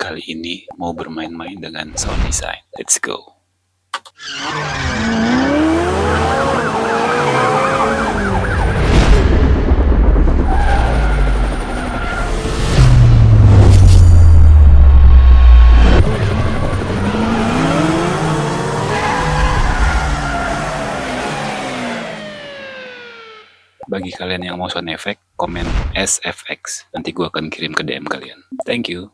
kali ini mau bermain-main dengan sound design. Let's go. Bagi kalian yang mau sound effect, komen SFX. Nanti gue akan kirim ke DM kalian. Thank you.